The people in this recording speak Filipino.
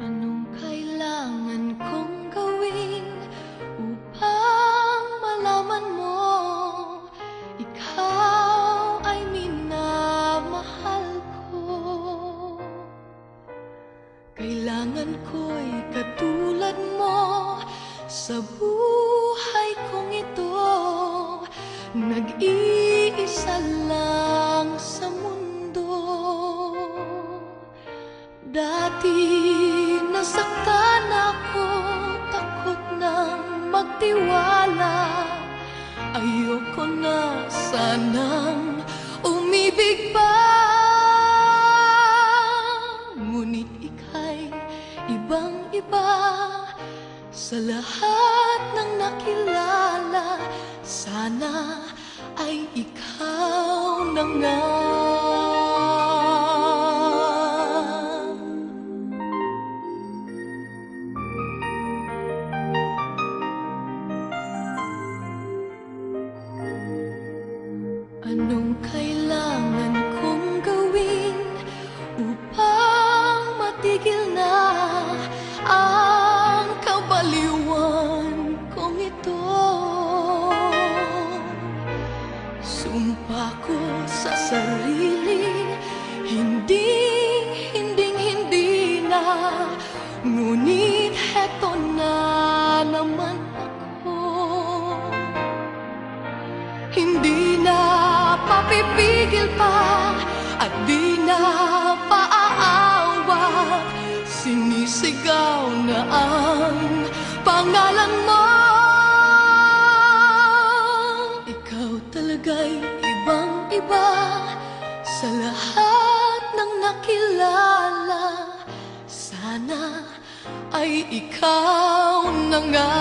Anong kailangan kong gawin upang malaman mo ikaw ay minamahal ko? Kailangan ko'y katulad mo sa buhay kong ito, nag-iisa lang sa mundo. Dati nasaktan ako, takot nang magtiwala. Ayoko na sanang umibig pa. Ngunit ika'y ibang-iba sa lahat ng nakilala. Sana ay ikaw na nga. Anong kailangan kong gawin upang matigil na ang kabaliwan kong ito? Sumpa ko sa sarili, hindi na. Ngunit heto na naman ako. Hindi na papipigil pa at di na paaawat. Sinisigaw na ang pangalan mo. Ikaw talaga'y ibang-iba sa lahat ng nakilala. Sana ay ikaw na nga.